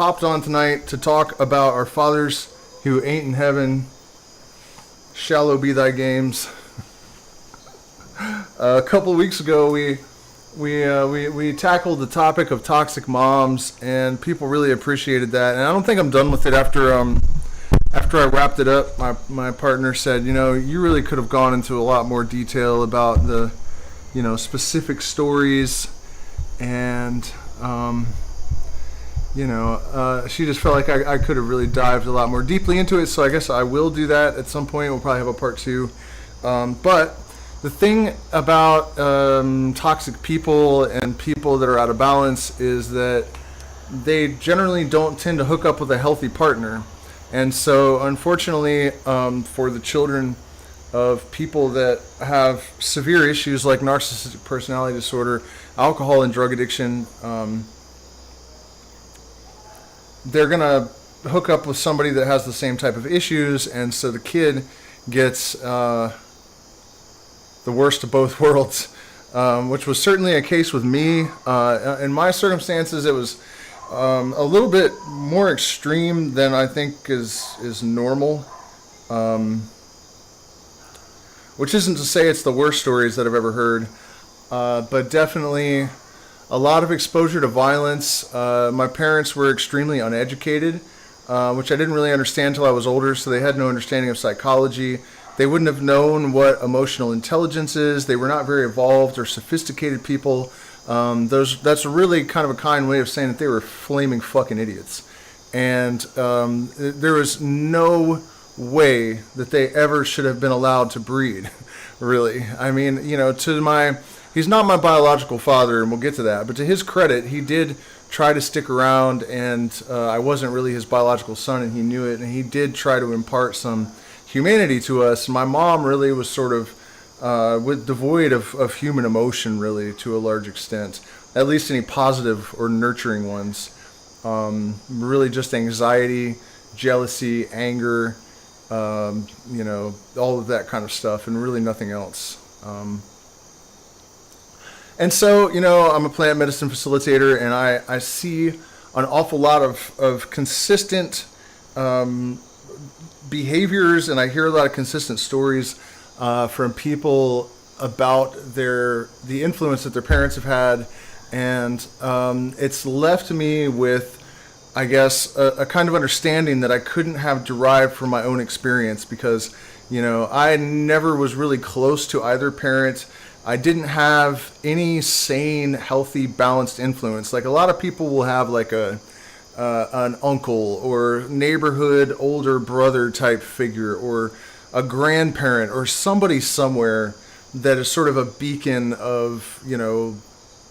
hopped on tonight to talk about our fathers who ain't in heaven. Shallow be thy games. A couple of weeks ago, we tackled the topic of toxic moms, and people really appreciated that. And I don't think I'm done with it after I wrapped it up. My partner said, you really could have gone into a lot more detail about the, specific stories, and she just felt like I could have really dived a lot more deeply into it. So I guess I will do that at some point. We'll probably have a part 2. But the thing about toxic people and people that are out of balance is that they generally don't tend to hook up with a healthy partner. And so, unfortunately, for the children of people that have severe issues like narcissistic personality disorder, alcohol and drug addiction, they're going to hook up with somebody that has the same type of issues, and so the kid gets the worst of both worlds, which was certainly a case with me. In my circumstances, it was a little bit more extreme than I think is normal, which isn't to say it's the worst stories that I've ever heard, but definitely a lot of exposure to violence. My parents were extremely uneducated, which I didn't really understand until I was older, so they had no understanding of psychology. They wouldn't have known what emotional intelligence is. They were not very evolved or sophisticated people. That's really kind of a kind way of saying that they were flaming fucking idiots. And there was no way that they ever should have been allowed to breed, really. I mean, he's not my biological father, and we'll get to that, but to his credit, he did try to stick around, and I wasn't really his biological son, and he knew it, and he did try to impart some humanity to us. My mom really was sort of devoid of human emotion, really, to a large extent, at least any positive or nurturing ones. Really just anxiety, jealousy, anger, all of that kind of stuff, and really nothing else. And so, I'm a plant medicine facilitator, and I see an awful lot of consistent behaviors, and I hear a lot of consistent stories from people about the influence that their parents have had, and it's left me with, I guess, a kind of understanding that I couldn't have derived from my own experience, because I never was really close to either parent. I didn't have any sane, healthy, balanced influence. Like a lot of people will have like an uncle or neighborhood older brother type figure, or a grandparent, or somebody somewhere that is sort of a beacon of,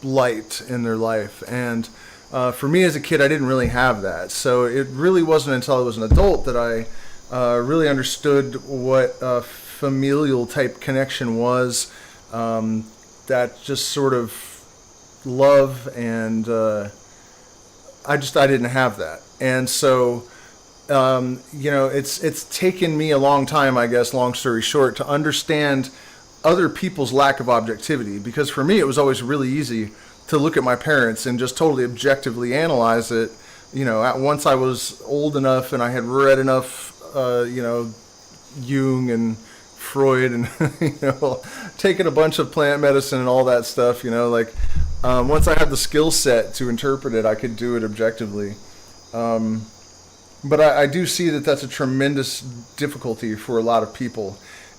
light in their life. And for me as a kid, I didn't really have that. So it really wasn't until I was an adult that I really understood what a familial type connection was, that just sort of love, and I didn't have that. And so it's taken me a long time, I guess, long story short, to understand other people's lack of objectivity, because for me it was always really easy to look at my parents and just totally objectively analyze it. Once I was old enough and I had read enough Jung and Freud and taken a bunch of plant medicine and all that stuff, once I had the skill set to interpret it, I could do it objectively. But I do see that that's a tremendous difficulty for a lot of people.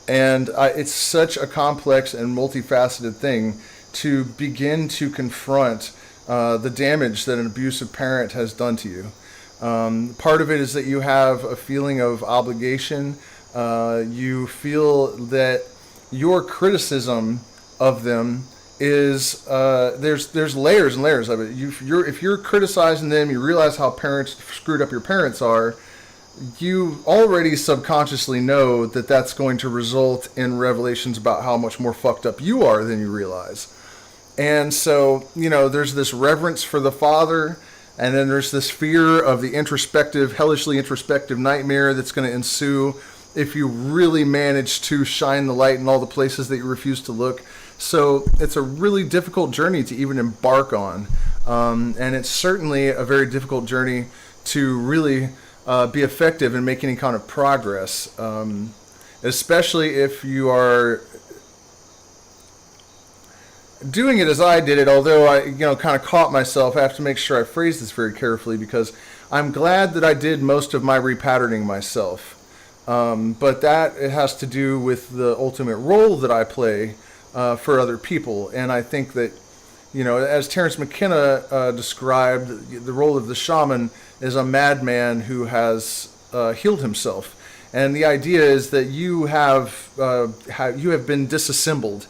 And it's such a complex and multifaceted thing to begin to confront the damage that an abusive parent has done to you. Part of it is that you have a feeling of obligation. You feel that your criticism of them is there's layers and layers of it. If you're criticizing them, you realize how screwed up your parents are. You already subconsciously know that that's going to result in revelations about how much more fucked up you are than you realize. And so, there's this reverence for the father, and then there's this fear of the hellishly introspective nightmare that's going to ensue if you really manage to shine the light in all the places that you refuse to look. So it's a really difficult journey to even embark on. And it's certainly a very difficult journey to really be effective in making any kind of progress, especially if you are doing it as I did it, although I, kind of caught myself. I have to make sure I phrase this very carefully because I'm glad that I did most of my repatterning myself. But that it has to do with the ultimate role that I play for other people. And I think that, as Terence McKenna described, the role of the shaman is a madman who has healed himself. And the idea is that you have been disassembled.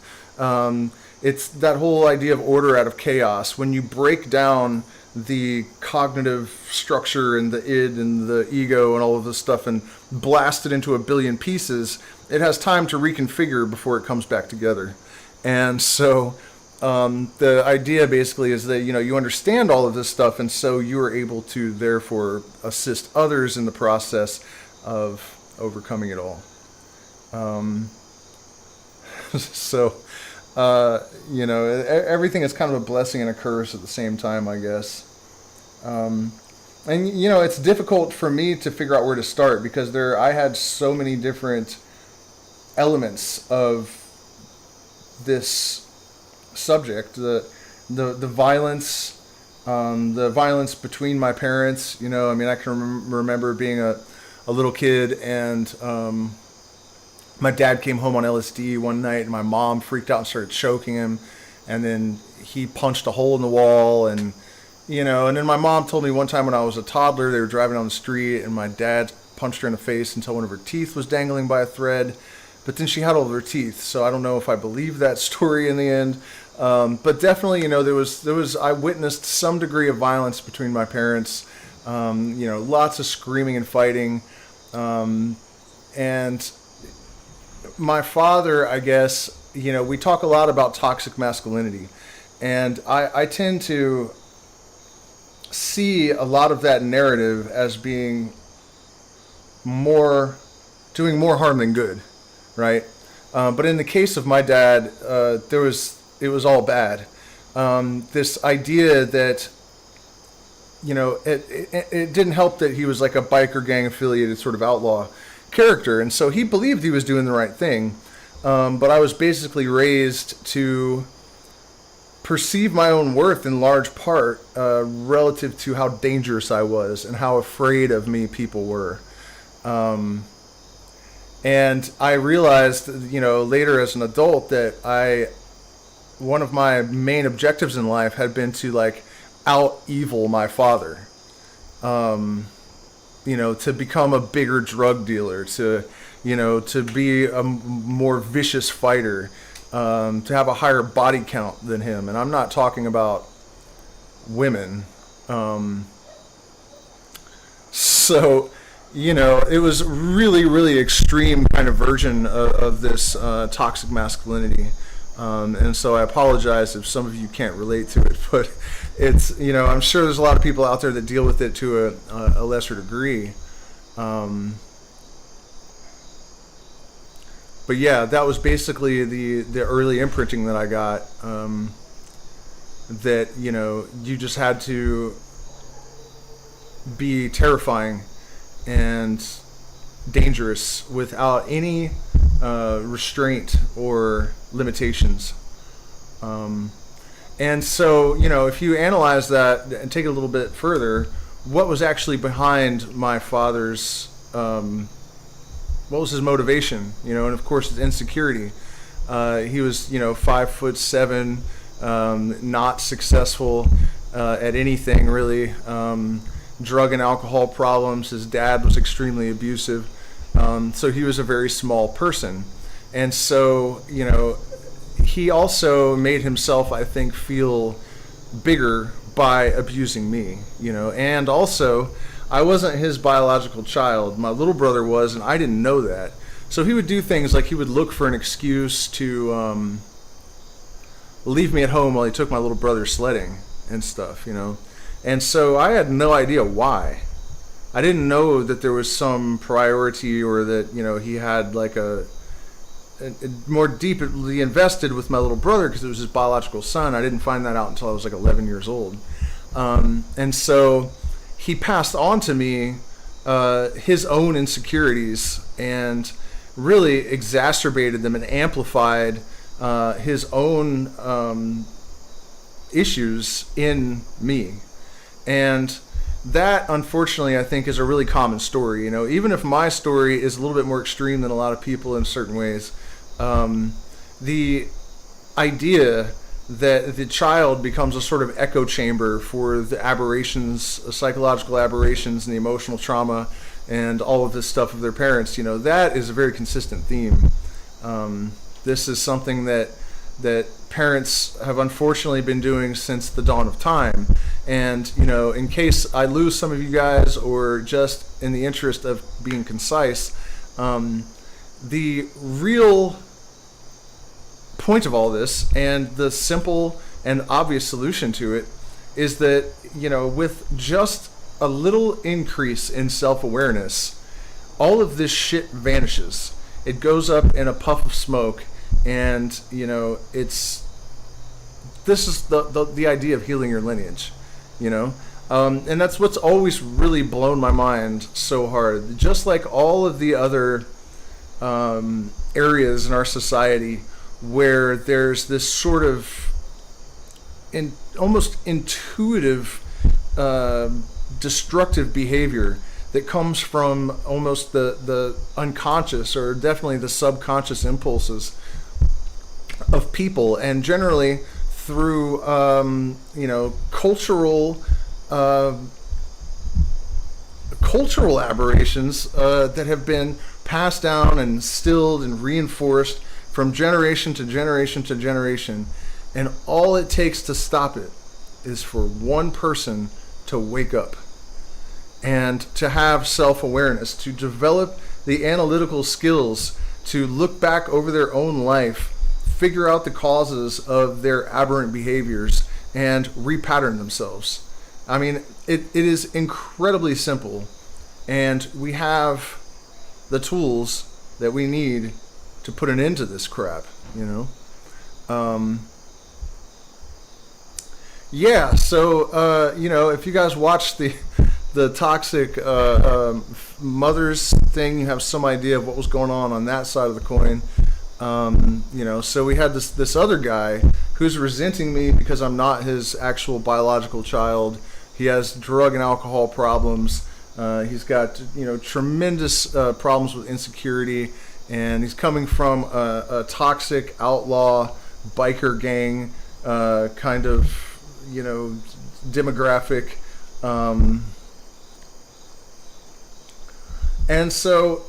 It's that whole idea of order out of chaos. When you break down the cognitive structure and the id and the ego and all of this stuff and blast it into a billion pieces, it has time to reconfigure before it comes back together. And so the idea basically is that, you understand all of this stuff, and so you are able to therefore assist others in the process of overcoming it all. So everything is kind of a blessing and a curse at the same time, I guess. And it's difficult for me to figure out where to start because I had so many different elements of this subject. The violence, the violence between my parents. I can remember being a little kid and my dad came home on LSD one night and my mom freaked out and started choking him, and then he punched a hole in the wall, and then my mom told me one time when I was a toddler, they were driving down the street and my dad punched her in the face until one of her teeth was dangling by a thread, but then she had all of her teeth, so I don't know if I believe that story in the end. But definitely, I witnessed some degree of violence between my parents, lots of screaming and fighting, and my father, I guess, we talk a lot about toxic masculinity, and I tend to see a lot of that narrative as being doing more harm than good, right? But in the case of my dad, it was all bad. This idea that, it didn't help that he was like a biker gang affiliated sort of outlaw character, and so he believed he was doing the right thing, but I was basically raised to perceive my own worth in large part relative to how dangerous I was and how afraid of me people were, and I realized later as an adult that one of my main objectives in life had been to out evil my father, to become a bigger drug dealer, to be a more vicious fighter, to have a higher body count than him. And I'm not talking about women. So, it was really, really extreme kind of version of this toxic masculinity. And so I apologize if some of you can't relate to it, but it's, I'm sure there's a lot of people out there that deal with it to a lesser degree. But yeah, that was basically the early imprinting that I got, that, you just had to be terrifying and dangerous without any restraint or limitations. And so, if you analyze that and take it a little bit further, what was actually behind my father's, what was his motivation? And of course it's insecurity. He was, 5'7", not successful at anything really. Drug and alcohol problems. His dad was extremely abusive. So he was a very small person. And so, he also made himself, I think, feel bigger by abusing me, and also I wasn't his biological child. My little brother was, and I didn't know that. So he would do things like he would look for an excuse to leave me at home while he took my little brother sledding and stuff, And so I had no idea why. I didn't know that there was some priority or that, he had like a more deeply invested with my little brother because it was his biological son. I didn't find that out until I was like 11 years old. And so he passed on to me his own insecurities and really exacerbated them and amplified his own issues in me. And that, unfortunately, I think is a really common story. You know, even if my story is a little bit more extreme than a lot of people in certain ways, the idea that the child becomes a sort of echo chamber for the aberrations, psychological aberrations and the emotional trauma and all of this stuff of their parents, you know, that is a very consistent theme. This is something that parents have unfortunately been doing since the dawn of time. And, you know, in case I lose some of you guys, or just in the interest of being concise, the real point of all this, and the simple and obvious solution to it, is that, you know, with just a little increase in self-awareness, all of this shit vanishes. It goes up in a puff of smoke, and, you know, this is the idea of healing your lineage, you know? And that's what's always really blown my mind so hard. Just like all of the other areas in our society where there's this sort of almost intuitive destructive behavior that comes from almost the unconscious, or definitely the subconscious impulses of people, and generally through you know, cultural aberrations that have been passed down and instilled and reinforced from generation to generation to generation. And all it takes to stop it is for one person to wake up and to have self-awareness, to develop the analytical skills to look back over their own life, figure out the causes of their aberrant behaviors, and repattern themselves. I mean, it is incredibly simple, and we have the tools that we need to put an end to this crap, you know? Yeah, so, you know, if you guys watch the toxic mothers thing, you have some idea of what was going on that side of the coin. You know, so we had this other guy who's resenting me because I'm not his actual biological child. He has drug and alcohol problems. He's got, you know, tremendous problems with insecurity, and he's coming from a toxic outlaw biker gang kind of, you know, demographic. And so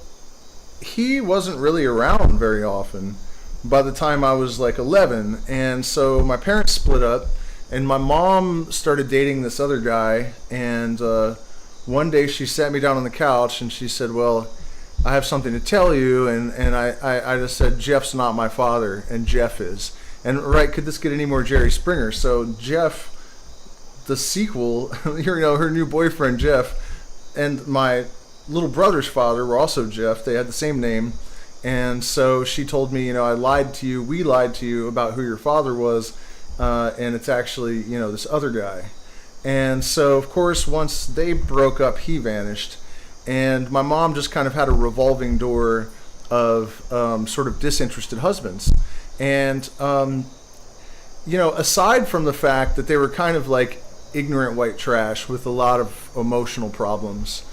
he wasn't really around very often by the time I was like 11. And so my parents split up, and my mom started dating this other guy. And one day she sat me down on the couch and she said, well, I have something to tell you. And I just said, Jeff's not my father, and Jeff is. And right, could this get any more Jerry Springer? So Jeff, the sequel, you know, her new boyfriend Jeff, and my little brother's father were also Jeff. They had the same name. And so she told me, you know, we lied to you about who your father was, and it's actually, you know, this other guy. And so, of course, once they broke up, he vanished. And my mom just kind of had a revolving door of sort of disinterested husbands. And, you know, aside from the fact that they were kind of like ignorant white trash with a lot of emotional problems,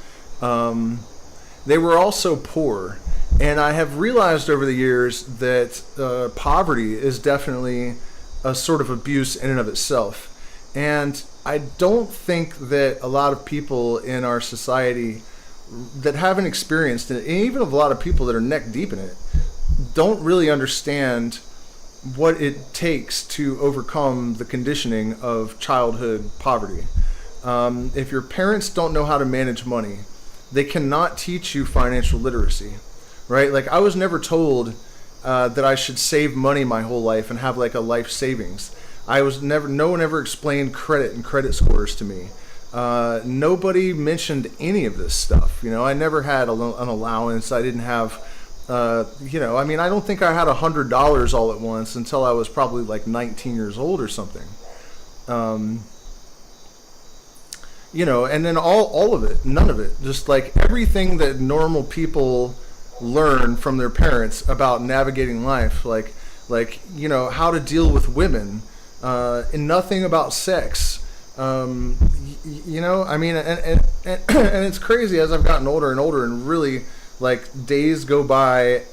they were also poor. And I have realized over the years that poverty is definitely a sort of abuse in and of itself. And I don't think that a lot of people in our society that haven't experienced it, and even a lot of people that are neck deep in it, don't really understand what it takes to overcome the conditioning of childhood poverty. If your parents don't know how to manage money, they cannot teach you financial literacy, right? Like, I was never told that I should save money my whole life and have like a life savings. No one ever explained credit and credit scores to me. Nobody mentioned any of this stuff. You know, I never had an allowance. I didn't have, you know, I mean, I don't think I had $100 all at once until I was probably like 19 years old or something. and then all of it, none of it, just like everything that normal people learn from their parents about navigating life, like how to deal with women, and nothing about sex. I mean, and it's crazy as I've gotten older and older, and really, like, days go by,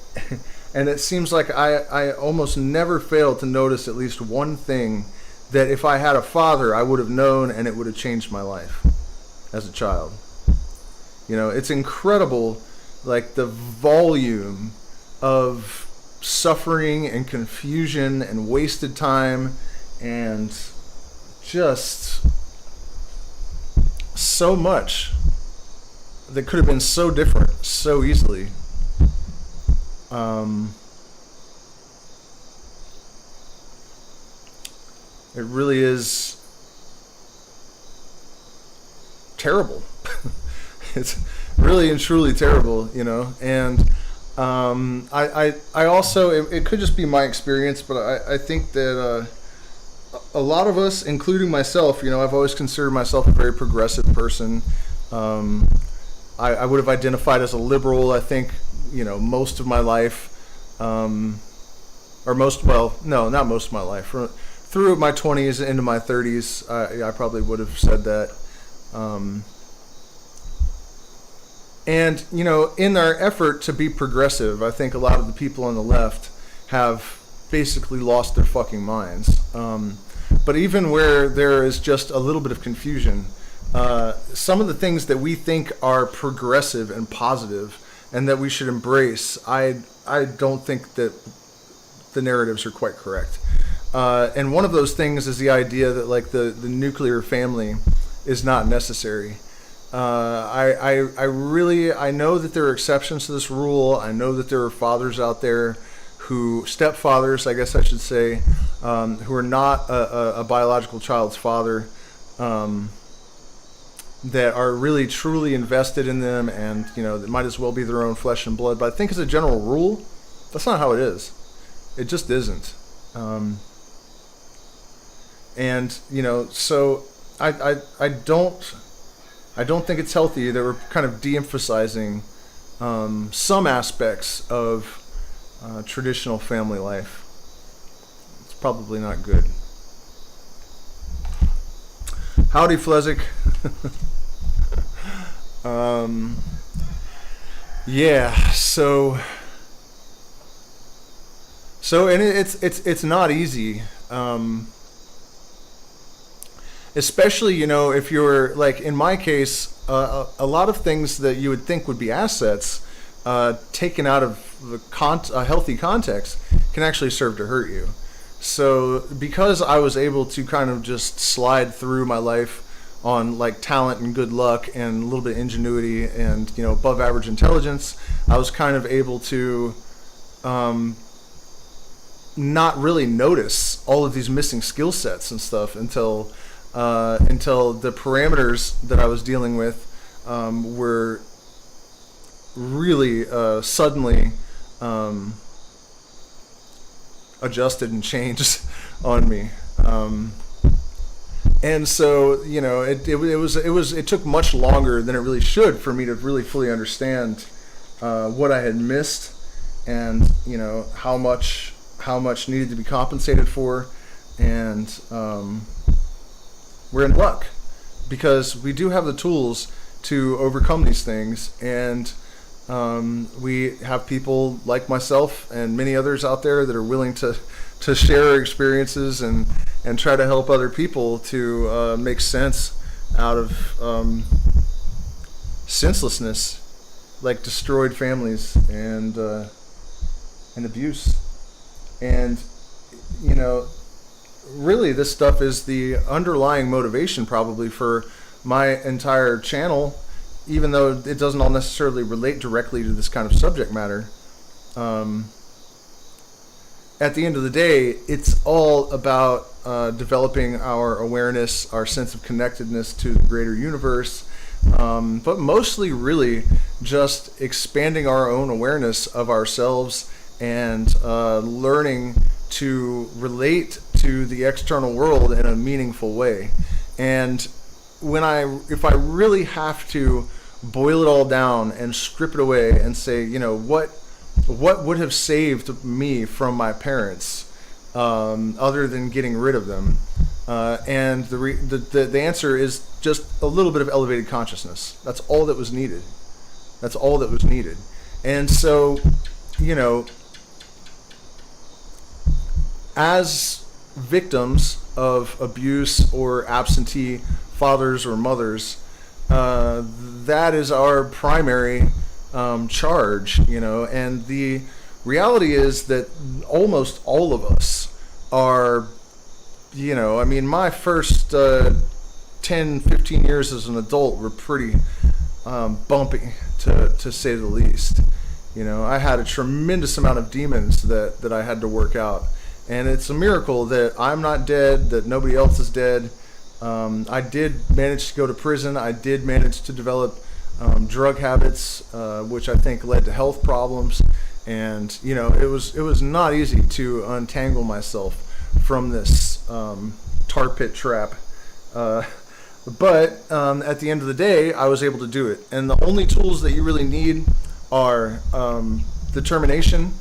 and it seems like I almost never fail to notice at least one thing that if I had a father, I would have known, and it would have changed my life as a child. It's incredible, like, the volume of suffering and confusion and wasted time and just so much that could have been so different so easily. It really is terrible. It's really and truly terrible, and I also, it could just be my experience, but I think that a lot of us, including myself, I've always considered myself a very progressive person. I would have identified as a liberal, I think, most of my life, not most of my life. Through my 20s into my 30s, I probably would have said that. And, in our effort to be progressive, I think a lot of the people on the left have basically lost their fucking minds. But even where there is just a little bit of confusion, some of the things that we think are progressive and positive and that we should embrace, I don't think that the narratives are quite correct. And one of those things is the idea that, like, the nuclear family is not necessary. I know that there are exceptions to this rule. I know that there are fathers out there stepfathers, I guess I should say, who are not a biological child's father, that are really truly invested in them, and that might as well be their own flesh and blood. But I think as a general rule, that's not how it is. It just isn't. So I don't think it's healthy that we're kind of de-emphasizing some aspects of traditional family life. It's probably not good. Howdy, Flezick. Yeah. So and it's not easy. Especially, if you're, like, in my case, a lot of things that you would think would be assets, taken out of a healthy context, can actually serve to hurt you. So because I was able to kind of just slide through my life on, like, talent and good luck and a little bit of ingenuity and, above average intelligence, I was kind of able to not really notice all of these missing skill sets and stuff until the parameters that I was dealing with were really suddenly adjusted and changed on me. And so, it took much longer than it really should for me to really fully understand what I had missed, and how much needed to be compensated for, and we're in luck because we do have the tools to overcome these things, and we have people like myself and many others out there that are willing to share our experiences and try to help other people to make sense out of senselessness, like destroyed families and abuse. And really, this stuff is the underlying motivation probably for my entire channel, even though it doesn't all necessarily relate directly to this kind of subject matter. At the end of the day, it's all about developing our awareness, our sense of connectedness to the greater universe, but mostly really just expanding our own awareness of ourselves and learning to relate to the external world in a meaningful way. And if I really have to boil it all down and strip it away and say, what would have saved me from my parents, other than getting rid of them? And the answer is just a little bit of elevated consciousness. That's all that was needed. That's all that was needed. And so, as victims of abuse or absentee fathers or mothers, that is our primary charge, and the reality is that almost all of us are, my first 10, 15 years as an adult were pretty bumpy, to say the least. I had a tremendous amount of demons that I had to work out. And it's a miracle that I'm not dead, that nobody else is dead. I did manage to go to prison. I did manage to develop drug habits, which I think led to health problems. And, it was not easy to untangle myself from this tar pit trap. But at the end of the day, I was able to do it. And the only tools that you really need are determination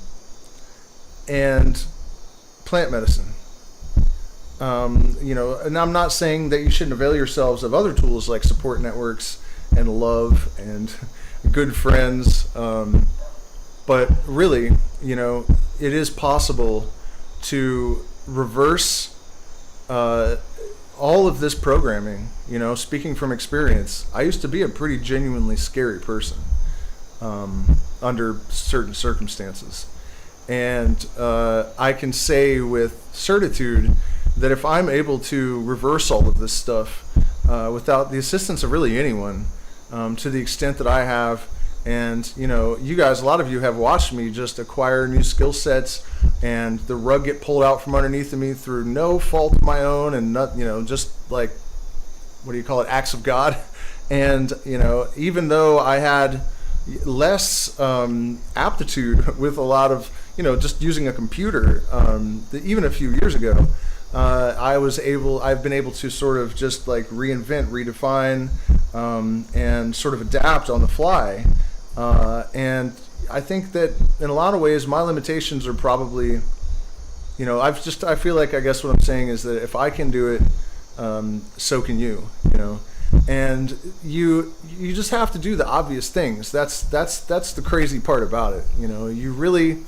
and plant medicine. And I'm not saying that you shouldn't avail yourselves of other tools like support networks and love and good friends. But really, it is possible to reverse all of this programming. Speaking from experience, I used to be a pretty genuinely scary person under certain circumstances. And I can say with certitude that if I'm able to reverse all of this stuff without the assistance of really anyone, to the extent that I have, and you guys, a lot of you have watched me just acquire new skill sets, and the rug get pulled out from underneath of me through no fault of my own, and not, just like, what do you call it, acts of God. And even though I had less aptitude with a lot of just using a computer, even a few years ago, I've been able to sort of just like reinvent, redefine, and sort of adapt on the fly. And I think that in a lot of ways, my limitations are probably, I feel like, I guess what I'm saying is that if I can do it, so can you, and you just have to do the obvious things. That's the crazy part about it. You really,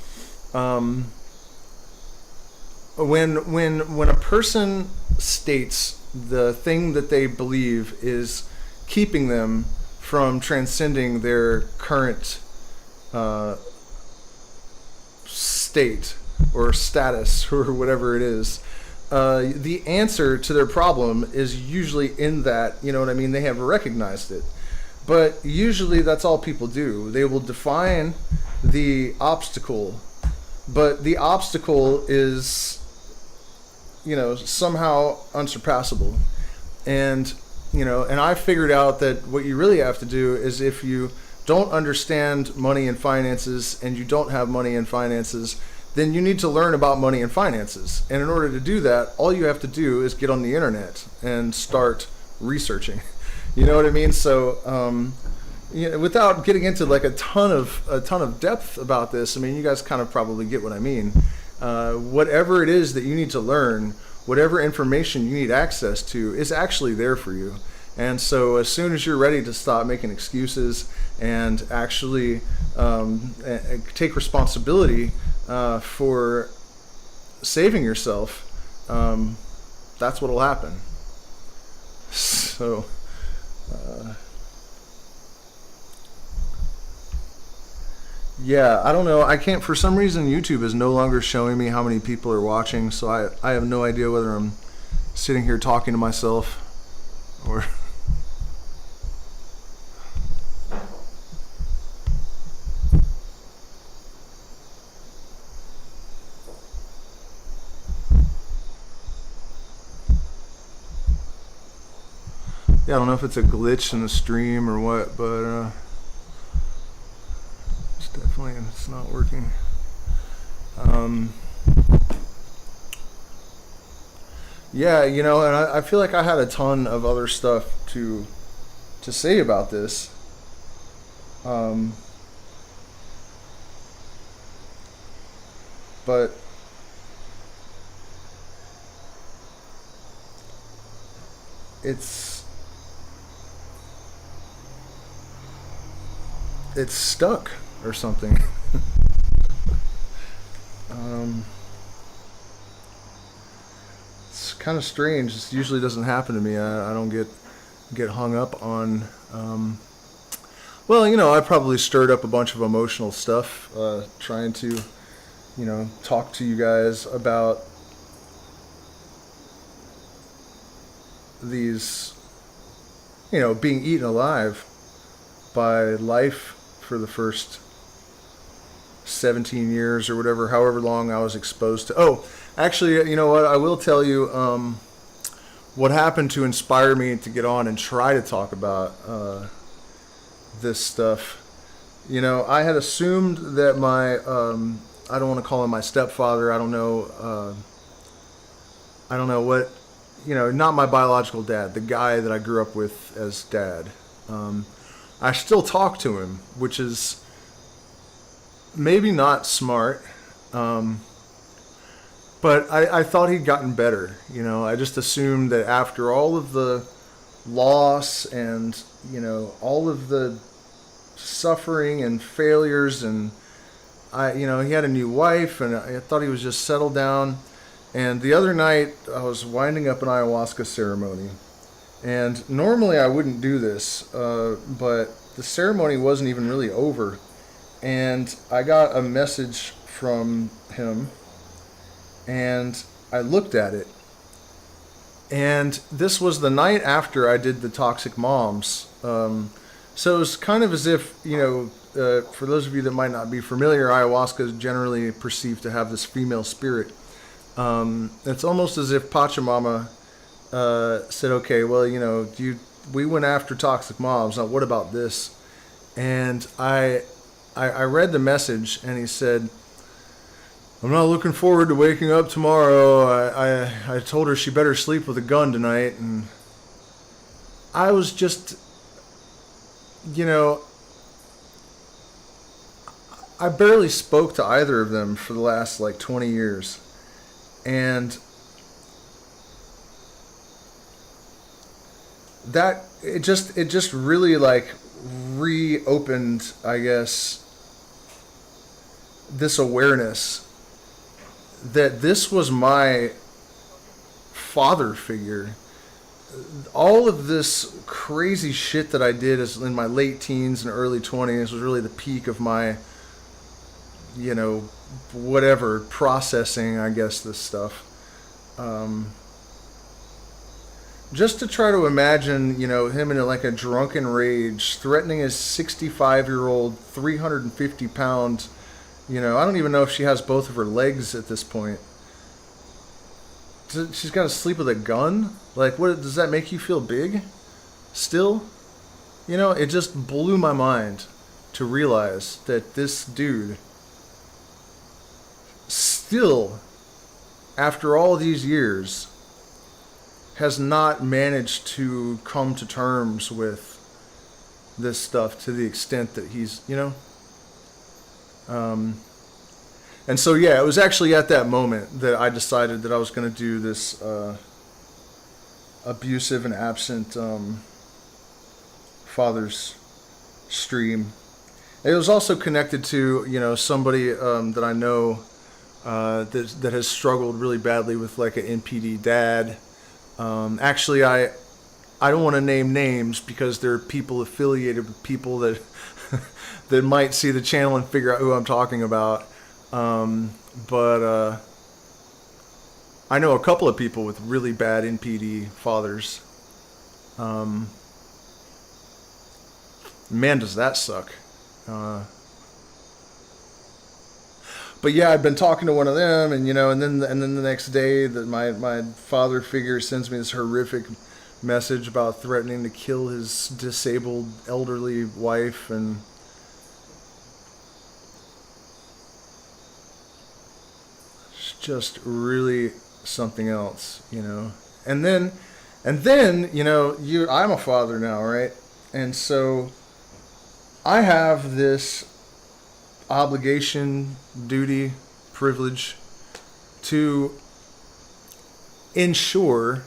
when a person states the thing that they believe is keeping them from transcending their current state or status or whatever it is, the answer to their problem is usually in that, they have recognized it. But usually that's all people do. They will define the obstacle, but the obstacle is, somehow unsurpassable. And, and I figured out that what you really have to do is, if you don't understand money and finances and you don't have money and finances, then you need to learn about money and finances. And in order to do that, all you have to do is get on the internet and start researching. You know what I mean? So, without getting into like a ton of depth about this, you guys kind of probably get what I mean. Whatever it is that you need to learn, whatever information you need access to, is actually there for you. And so as soon as you're ready to stop making excuses and actually take responsibility for saving yourself, that's what'll happen. So yeah, I don't know. I can't, for some reason, YouTube is no longer showing me how many people are watching, so I have no idea whether I'm sitting here talking to myself or... Yeah, I don't know if it's a glitch in the stream or what, but it's not working. Yeah, you know, and I feel like I had a ton of other stuff to say about this. Um, but it's it's stuck or something. um, it's kind of strange. This usually doesn't happen to me. I don't get hung up on. Well, you know, I probably stirred up a bunch of emotional stuff trying to, you know, talk to you guys about these, you know, being eaten alive by life for the first 17 years or whatever, however long I was exposed to. Oh, actually, you know what? I will tell you what happened to inspire me to get on and try to talk about this stuff. You know, I had assumed that my, I don't want to call him my stepfather. I don't know what, you know, not my biological dad, the guy that I grew up with as dad. Um, I still talk to him, which is maybe not smart. Um, but I thought he'd gotten better. You know, I just assumed that after all of the loss and, you know, all of the suffering and failures and you know, he had a new wife and I thought he was just settled down. And the other night I was winding up an ayahuasca ceremony. And normally I wouldn't do this, but the ceremony wasn't even really over. And I got a message from him and I looked at it. And this was the night after I did the Toxic Moms. So it was kind of as if, you know, for those of you that might not be familiar, ayahuasca is generally perceived to have this female spirit. It's almost as if Pachamama said, okay, well, you know, we went after Toxic Moms. Now, what about this? And I read the message, and he said, I'm not looking forward to waking up tomorrow. I told her she better sleep with a gun tonight, and I was just, you know, I barely spoke to either of them for the last like 20 years. And that it just really like reopened, I guess, this awareness that this was my father figure. All of this crazy shit that I did is in my late teens and early 20s was really the peak of my, you know, whatever, processing, I guess, this stuff. Just to try to imagine, you know, him in like a drunken rage, threatening his 65-year-old, 350-pound, you know, I don't even know if she has both of her legs at this point. She's got to sleep with a gun? Like, what, does that make you feel big? Still? You know, it just blew my mind to realize that this dude still, after all these years, has not managed to come to terms with this stuff to the extent that he's, you know? And so, yeah, it was actually at that moment that I decided that I was going to do this abusive and absent father's stream. It was also connected to, you know, somebody that I know that has struggled really badly with like an NPD dad. Actually, I don't want to name names because there are people affiliated with people that that might see the channel and figure out who I'm talking about. But I know a couple of people with really bad NPD fathers. Man, does that suck. But yeah, I've been talking to one of them, and you know, and then the next day, that my father figure sends me this horrific message about threatening to kill his disabled elderly wife, and it's just really something else, you know. And then, you know, I'm a father now, right? And so I have this obligation, duty, privilege to ensure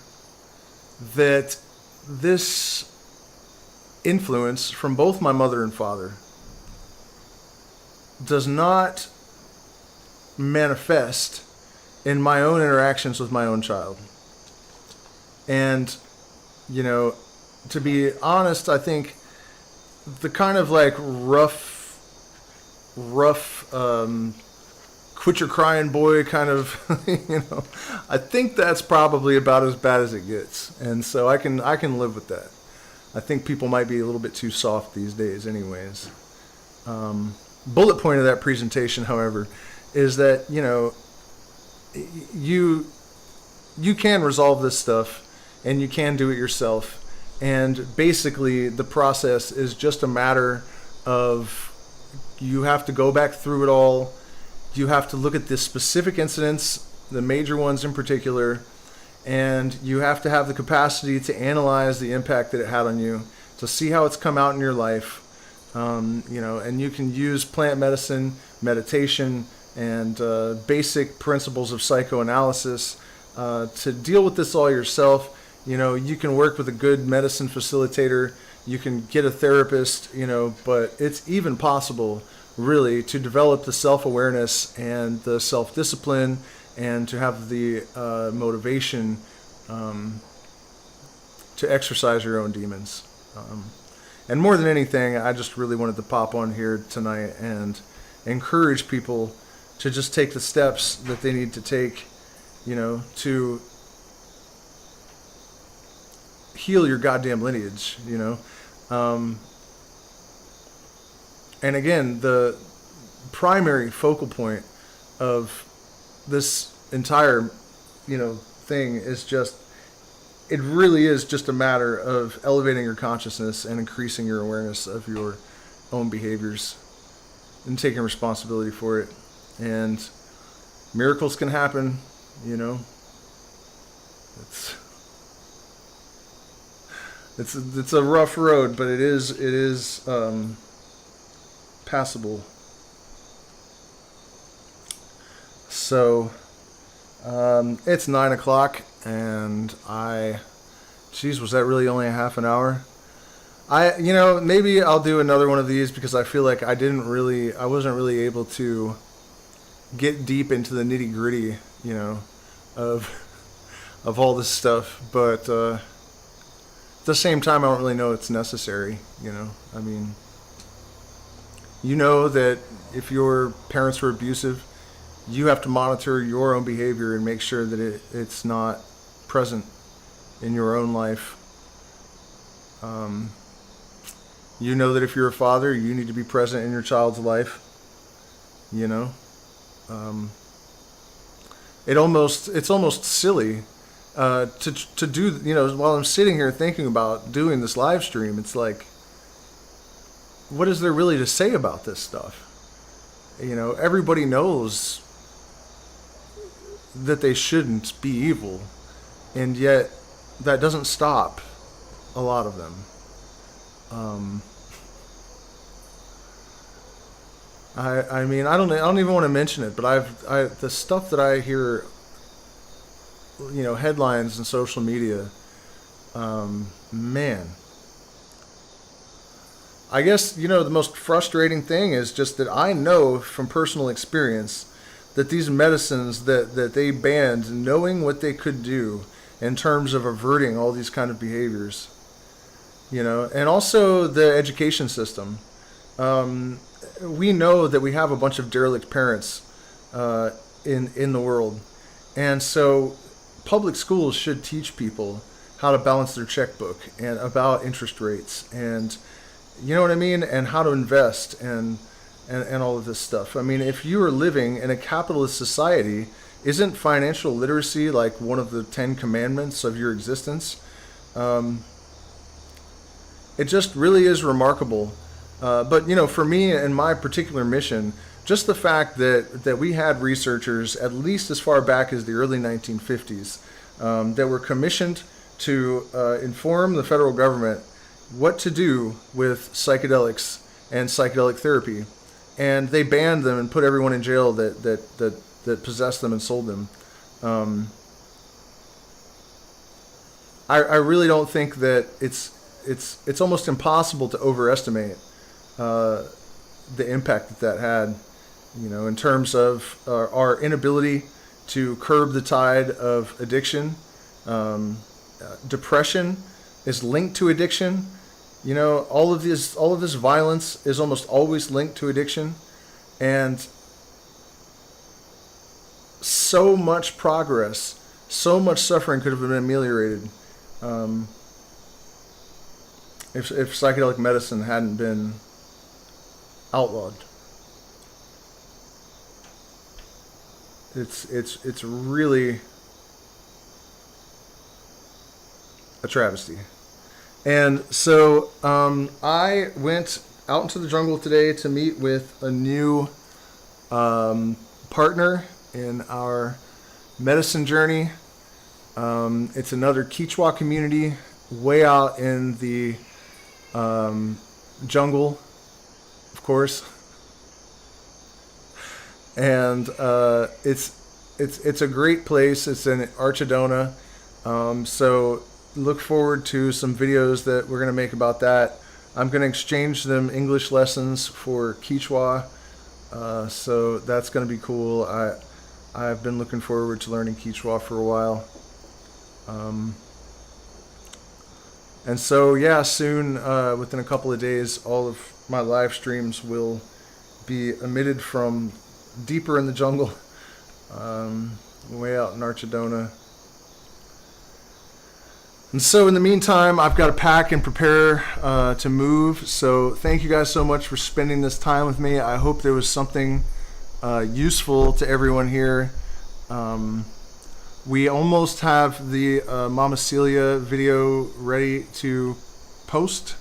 that this influence from both my mother and father does not manifest in my own interactions with my own child. And, you know, to be honest, I think the kind of like rough, quit your crying boy kind of, you know, I think that's probably about as bad as it gets. And so I can live with that. I think people might be a little bit too soft these days anyways. Bullet point of that presentation, however, is that, you know, you can resolve this stuff and you can do it yourself. And basically the process is just a matter of, you have to go back through it all. You have to look at the specific incidents, the major ones in particular, and you have to have the capacity to analyze the impact that it had on you, to see how it's come out in your life. You know, and you can use plant medicine, meditation, and basic principles of psychoanalysis to deal with this all yourself. You know, you can work with a good medicine facilitator, you can get a therapist, you know, but it's even possible, really, to develop the self-awareness and the self-discipline and to have the motivation to exercise your own demons. And more than anything, I just really wanted to pop on here tonight and encourage people to just take the steps that they need to take, you know, to heal your goddamn lineage, you know. And again, the primary focal point of this entire, you know, thing is just, it really is just a matter of elevating your consciousness and increasing your awareness of your own behaviors and taking responsibility for it. And miracles can happen, you know. It's a rough road, but it is passable. So it's 9 o'clock, and geez, was that really only a half an hour? You know, maybe I'll do another one of these because I feel like I wasn't really able to get deep into the nitty gritty, you know, of all this stuff. But at the same time, I don't really know it's necessary, you know. I mean, you know that if your parents were abusive, you have to monitor your own behavior and make sure that it's not present in your own life. You know that if you're a father, you need to be present in your child's life. You know, it's almost silly to do. You know, while I'm sitting here thinking about doing this live stream, it's like, what is there really to say about this stuff? You know, everybody knows that they shouldn't be evil, and yet that doesn't stop a lot of them. I mean, I don't even want to mention it, but the stuff that I hear, you know, headlines and social media, man. I guess, you know, the most frustrating thing is just that I know from personal experience that these medicines that they banned, knowing what they could do in terms of averting all these kind of behaviors, you know, and also the education system. We know that we have a bunch of derelict parents in the world, and so public schools should teach people how to balance their checkbook and about interest rates and, you know what I mean, and how to invest and all of this stuff. I mean, if you are living in a capitalist society, isn't financial literacy like one of the 10 commandments of your existence? It just really is remarkable But for me and my particular mission, just the fact that we had researchers, at least as far back as the early 1950s, that were commissioned to inform the federal government what to do with psychedelics and psychedelic therapy, and they banned them and put everyone in jail that possessed them and sold them. I really don't think that it's almost impossible to overestimate the impact that had, in terms of our inability to curb the tide of addiction. Depression is linked to addiction. All of this violence is almost always linked to addiction, and so much progress, so much suffering could have been ameliorated if psychedelic medicine hadn't been outlawed. It's really a travesty. And so I went out into the jungle today to meet with a new partner in our medicine journey. It's another Quechua community way out in the jungle, of course. And it's a great place. It's in Archidona. So look forward to some videos that we're going to make about that. I'm going to exchange them English lessons for Quechua. So that's going to be cool. I've been looking forward to learning Quechua for a while. And so, yeah, soon, within a couple of days, all of my live streams will be emitted from deeper in the jungle, way out in Archidona. And so in the meantime, I've got to pack and prepare to move. So thank you guys so much for spending this time with me. I hope there was something useful to everyone here. We almost have the Mama Celia video ready to post.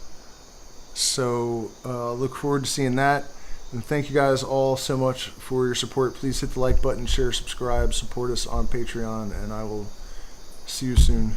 So look forward to seeing that. And thank you guys all so much for your support. Please hit the like button, share, subscribe, support us on Patreon, and I will see you soon.